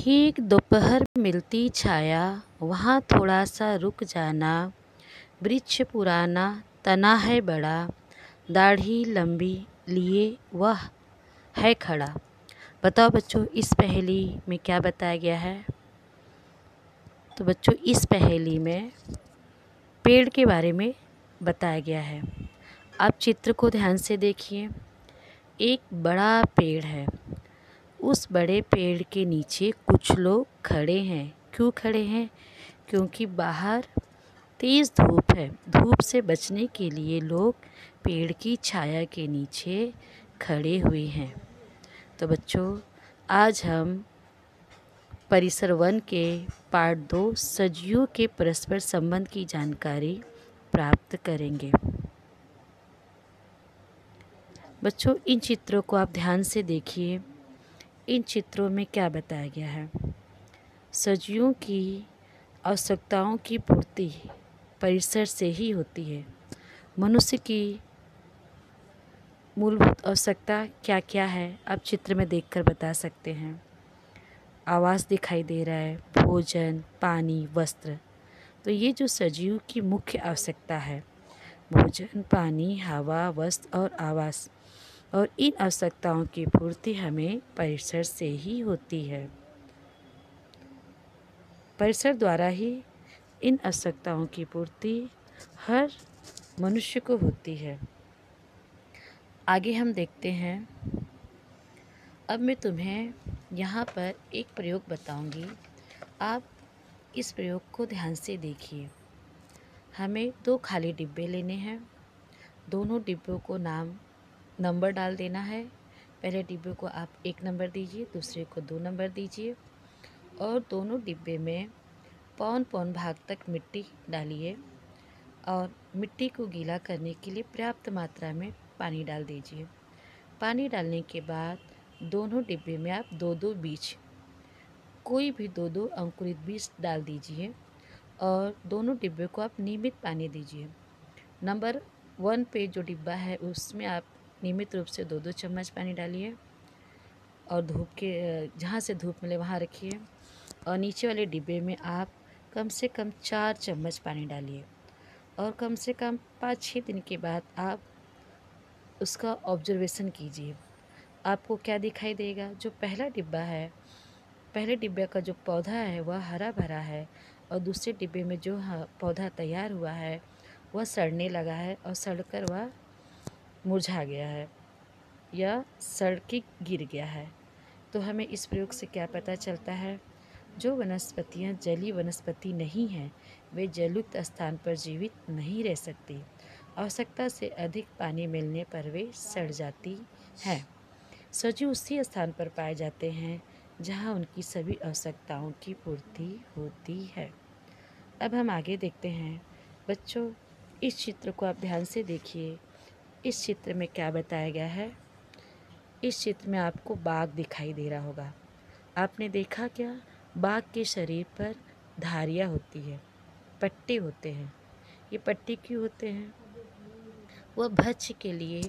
ठीक दोपहर मिलती छाया, वहाँ थोड़ा सा रुक जाना। वृक्ष पुराना, तना है बड़ा, दाढ़ी लंबी लिए वह है खड़ा। बताओ बच्चों, इस पहेली में क्या बताया गया है? तो बच्चों, इस पहेली में पेड़ के बारे में बताया गया है। आप चित्र को ध्यान से देखिए। एक बड़ा पेड़ है। उस बड़े पेड़ के नीचे कुछ लोग खड़े हैं। क्यों खड़े हैं? क्योंकि बाहर तेज़ धूप है। धूप से बचने के लिए लोग पेड़ की छाया के नीचे खड़े हुए हैं। तो बच्चों, आज हम परिसर 1 के पार्ट 2 सजियों के परस्पर संबंध की जानकारी प्राप्त करेंगे। बच्चों, इन चित्रों को आप ध्यान से देखिए। इन चित्रों में क्या बताया गया है? सजियों की आवश्यकताओं की पूर्ति परिसर से ही होती है। मनुष्य की मूलभूत आवश्यकता क्या क्या है, आप चित्र में देखकर बता सकते हैं। आवास दिखाई दे रहा है, भोजन, पानी, वस्त्र। तो ये जो सजीव की मुख्य आवश्यकता है, भोजन, पानी, हवा, वस्त्र और आवास, और इन आवश्यकताओं की पूर्ति हमें परिसर से ही होती है। परिसर द्वारा ही इन आवश्यकताओं की पूर्ति हर मनुष्य को होती है। आगे हम देखते हैं। अब मैं तुम्हें यहाँ पर एक प्रयोग बताऊंगी। आप इस प्रयोग को ध्यान से देखिए। हमें 2 खाली डिब्बे लेने हैं। दोनों डिब्बों को नंबर डाल देना है। पहले डिब्बे को आप 1 नंबर दीजिए, दूसरे को 2 नंबर दीजिए, और दोनों डिब्बे में पौन-पौन भाग तक मिट्टी डालिए और मिट्टी को गीला करने के लिए पर्याप्त मात्रा में पानी डाल दीजिए। पानी डालने के बाद दोनों डिब्बे में आप 2-2 बीज, कोई भी 2-2 अंकुरित बीज डाल दीजिए और दोनों डिब्बे को आप नियमित पानी दीजिए। नंबर 1 पे जो डिब्बा है उसमें आप नियमित रूप से 2-2 चम्मच पानी डालिए और जहाँ से धूप मिले वहाँ रखिए। और नीचे वाले डिब्बे में आप कम से कम 4 चम्मच पानी डालिए और कम से कम 5-6 दिन के बाद आप उसका ऑब्जर्वेशन कीजिए। आपको क्या दिखाई देगा? जो पहला डिब्बा है, पहले डिब्बे का जो पौधा है वह हरा भरा है और दूसरे डिब्बे में जो पौधा तैयार हुआ है वह सड़ने लगा है और सड़कर वह मुरझा गया है या सड़ के गिर गया है। तो हमें इस प्रयोग से क्या पता चलता है? जो वनस्पतियाँ जलीय वनस्पति नहीं हैं, वे जलयुक्त स्थान पर जीवित नहीं रह सकती। आवश्यकता से अधिक पानी मिलने पर वे सड़ जाती हैं। सजीव उसी स्थान पर पाए जाते हैं जहाँ उनकी सभी आवश्यकताओं की पूर्ति होती है। अब हम आगे देखते हैं। बच्चों, इस चित्र को आप ध्यान से देखिए। इस चित्र में क्या बताया गया है? इस चित्र में आपको बाघ दिखाई दे रहा होगा। आपने देखा क्या? बाघ के शरीर पर धारियाँ होती है, पट्टे होते हैं। ये पट्टे क्यों होते हैं? वह भक्ष्य के लिए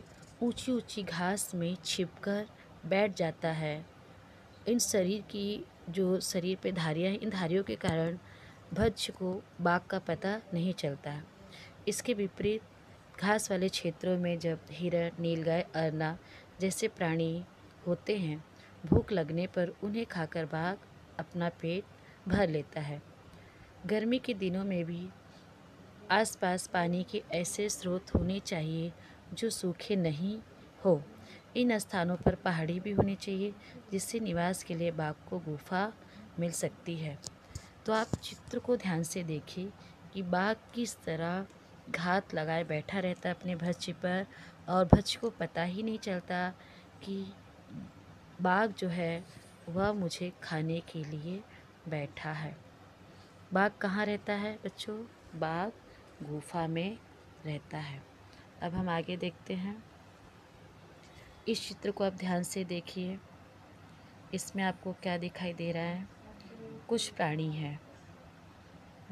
ऊंची ऊंची घास में छिपकर बैठ जाता है। इन शरीर पे धारियाँ हैं, इन धारियों के कारण भक्ष्य को बाघ का पता नहीं चलता। इसके विपरीत घास वाले क्षेत्रों में जब हिरण, नीलगाय, अरना जैसे प्राणी होते हैं, भूख लगने पर उन्हें खाकर बाघ अपना पेट भर लेता है। गर्मी के दिनों में भी आसपास पानी के ऐसे स्रोत होने चाहिए जो सूखे नहीं हो। इन स्थानों पर पहाड़ी भी होनी चाहिए जिससे निवास के लिए बाघ को गुफा मिल सकती है। तो आप चित्र को ध्यान से देखिए कि बाघ किस तरह घात लगाए बैठा रहता है अपने भक्ष्य पर और भक्ष्य को पता ही नहीं चलता कि बाघ जो है वह मुझे खाने के लिए बैठा है। बाघ कहाँ रहता है बच्चों? बाघ गुफा में रहता है। अब हम आगे देखते हैं। इस चित्र को आप ध्यान से देखिए। इसमें आपको क्या दिखाई दे रहा है? कुछ प्राणी हैं,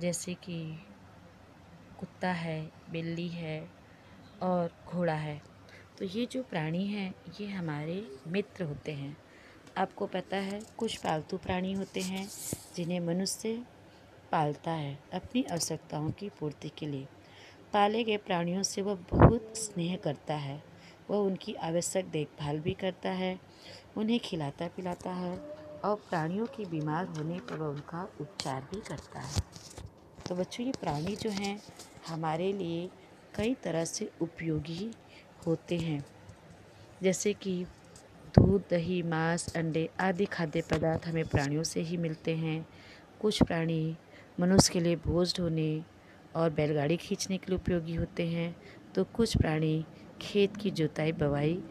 जैसे कि कुत्ता है, बिल्ली है और घोड़ा है। तो ये जो प्राणी हैं ये हमारे मित्र होते हैं आपको पता है कुछ पालतू प्राणी होते हैं जिन्हें मनुष्य पालता है अपनी आवश्यकताओं की पूर्ति के लिए। पाले गए प्राणियों से वह बहुत स्नेह करता है। वह उनकी आवश्यक देखभाल भी करता है, उन्हें खिलाता पिलाता है और प्राणियों के बीमार होने पर वह उनका उपचार भी करता है। तो बच्चों, ये प्राणी जो हैं हमारे लिए कई तरह से उपयोगी होते हैं, जैसे कि दूध, दही, मांस, अंडे आदि खाद्य पदार्थ हमें प्राणियों से ही मिलते हैं। कुछ प्राणी मनुष्य के लिए बोझ ढोने और बैलगाड़ी खींचने के लिए उपयोगी होते हैं, तो कुछ प्राणी खेत की जुताई बुवाई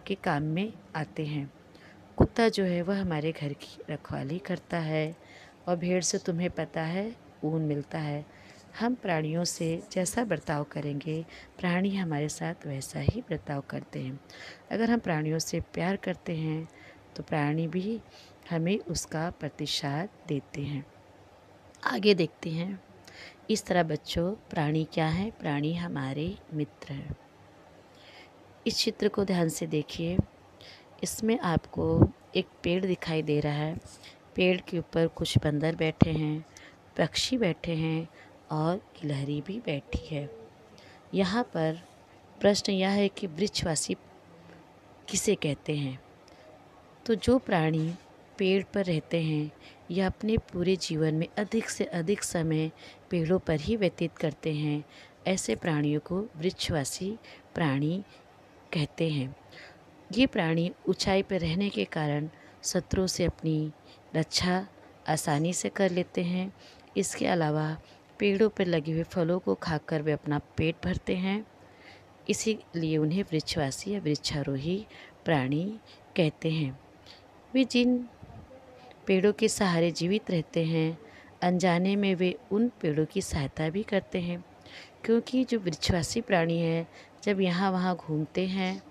के काम में आते हैं। कुत्ता जो है वह हमारे घर की रखवाली करता है और भेड़ से तुम्हें पता है ऊन मिलता है। हम प्राणियों से जैसा बर्ताव करेंगे प्राणी हमारे साथ वैसा ही बर्ताव करते हैं। अगर हम प्राणियों से प्यार करते हैं तो प्राणी भी हमें उसका प्रतिशत देते हैं। आगे देखते हैं। इस तरह बच्चों, प्राणी क्या है? प्राणी हमारे मित्र हैं। इस चित्र को ध्यान से देखिए। इसमें आपको एक पेड़ दिखाई दे रहा है। पेड़ के ऊपर कुछ बंदर बैठे हैं, पक्षी बैठे हैं और गिलहरी भी बैठी है। यहाँ पर प्रश्न यह है कि वृक्षवासी किसे कहते हैं? तो जो प्राणी पेड़ पर रहते हैं या अपने पूरे जीवन में अधिक से अधिक समय पेड़ों पर ही व्यतीत करते हैं, ऐसे प्राणियों को वृक्षवासी प्राणी कहते हैं। ये प्राणी ऊंचाई पर रहने के कारण शत्रुओं से अपनी रक्षा आसानी से कर लेते हैं। इसके अलावा पेड़ों पर लगे हुए फलों को खाकर वे अपना पेट भरते हैं। इसीलिए उन्हें वृक्षवासी या वृक्षारोही प्राणी कहते हैं। वे जिन पेड़ों के सहारे जीवित रहते हैं, अनजाने में वे उन पेड़ों की सहायता भी करते हैं, क्योंकि जो वृक्षवासी प्राणी हैं जब यहाँ वहाँ घूमते हैं,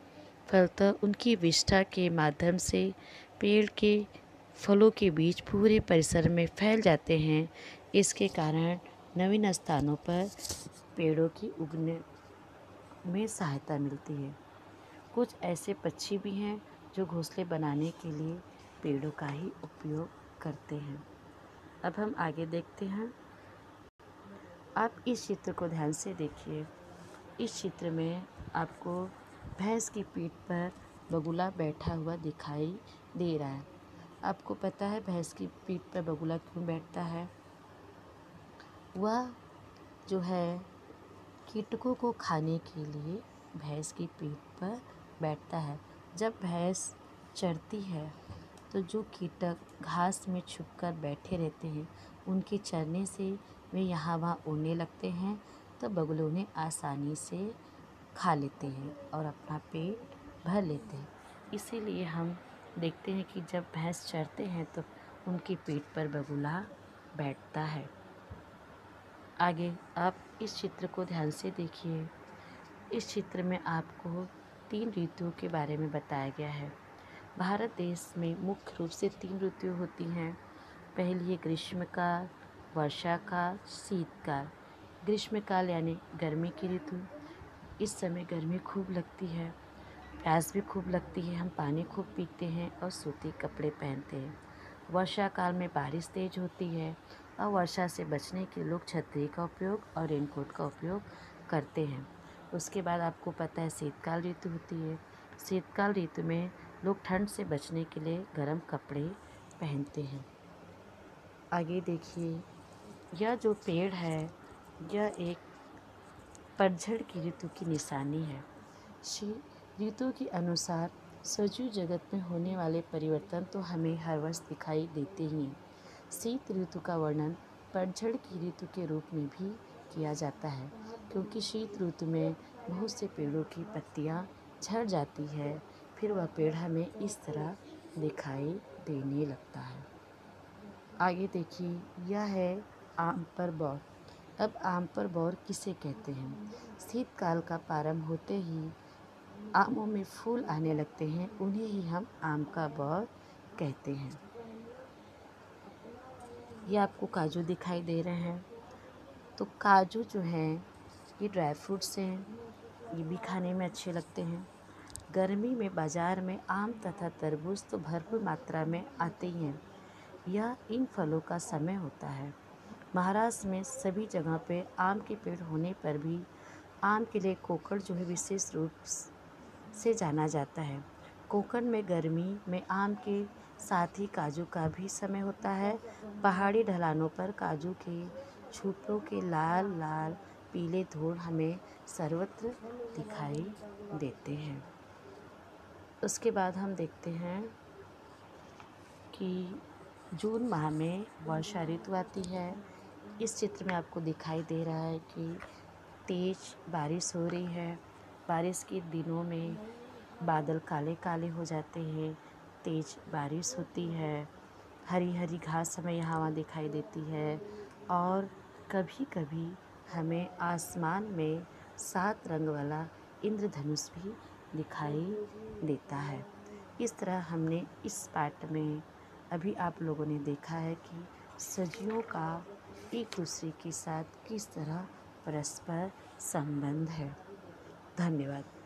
फलतः उनकी विष्ठा के माध्यम से पेड़ के फलों के बीज पूरे परिसर में फैल जाते हैं। इसके कारण नवीन स्थानों पर पेड़ों की उगने में सहायता मिलती है। कुछ ऐसे पक्षी भी हैं जो घोंसले बनाने के लिए पेड़ों का ही उपयोग करते हैं। अब हम आगे देखते हैं। आप इस चित्र को ध्यान से देखिए। इस चित्र में आपको भैंस की पीठ पर बगुला बैठा हुआ दिखाई दे रहा है। आपको पता है भैंस की पीठ पर बगुला क्यों बैठता है? वह जो है कीटकों को खाने के लिए भैंस की पीठ पर बैठता है। जब भैंस चरती है तो जो कीटक घास में छुपकर बैठे रहते हैं, उनके चरने से वे यहाँ वहाँ उड़ने लगते हैं, तो बगुले उन्हें आसानी से खा लेते हैं और अपना पेट भर लेते हैं। इसीलिए हम देखते हैं कि जब भैंस चरते हैं तो उनकी पीठ पर बगुला बैठता है। आगे आप इस चित्र को ध्यान से देखिए। इस चित्र में आपको 3 ऋतुओं के बारे में बताया गया है। भारत देश में मुख्य रूप से 3 ऋतुएं होती हैं। पहली है ग्रीष्मकाल, वर्षाकाल, शीतकाल। ग्रीष्मकाल यानी गर्मी की ऋतु। इस समय गर्मी खूब लगती है, प्यास भी खूब लगती है, हम पानी खूब पीते हैं और सूती कपड़े पहनते हैं। वर्षा काल में बारिश तेज होती है और वर्षा से बचने के लोग छतरी का उपयोग और रेनकोट का उपयोग करते हैं। उसके बाद आपको पता है शीतकाल ऋतु होती है। शीतकाल ऋतु में लोग ठंड से बचने के लिए गर्म कपड़े पहनते हैं। आगे देखिए, यह जो पेड़ है यह एक पतझड़ की ऋतु की निशानी है। ऋतु के अनुसार सजीव जगत में होने वाले परिवर्तन तो हमें हर वर्ष दिखाई देते ही हैं। शीत ऋतु का वर्णन पतझड़ की ऋतु के रूप में भी किया जाता है, क्योंकि शीत ऋतु में बहुत से पेड़ों की पत्तियां झड़ जाती है, फिर वह पेड़ हमें इस तरह दिखाई देने लगता है। आगे देखिए, यह है आम पर बौर। अब आम पर बौर किसे कहते हैं? शीतकाल का प्रारंभ होते ही आमों में फूल आने लगते हैं, उन्हें ही हम आम का बौर कहते हैं। ये आपको काजू दिखाई दे रहे हैं। तो काजू जो हैं ये ड्राई फ्रूट्स हैं, ये भी खाने में अच्छे लगते हैं। गर्मी में बाज़ार में आम तथा तरबूज तो भरपूर मात्रा में आते ही हैं। यह इन फलों का समय होता है। महाराष्ट्र में सभी जगह पे आम के पेड़ होने पर भी आम के लिए कोकण जो है विशेष रूप से जाना जाता है। कोकण में गर्मी में आम के साथ ही काजू का भी समय होता है। पहाड़ी ढलानों पर काजू के छुटों के लाल लाल पीले धूल हमें सर्वत्र दिखाई देते हैं। उसके बाद हम देखते हैं कि जून माह में वर्षा ऋतु आती है। इस चित्र में आपको दिखाई दे रहा है कि तेज बारिश हो रही है। बारिश के दिनों में बादल काले काले हो जाते हैं, तेज बारिश होती है, हरी हरी घास हमें यहाँ वहाँ दिखाई देती है और कभी कभी हमें आसमान में 7 रंग वाला इंद्रधनुष भी दिखाई देता है। इस तरह हमने इस पाठ में अभी आप लोगों ने देखा है कि सजियों का एक दूसरे के साथ किस तरह परस्पर संबंध है। धन्यवाद।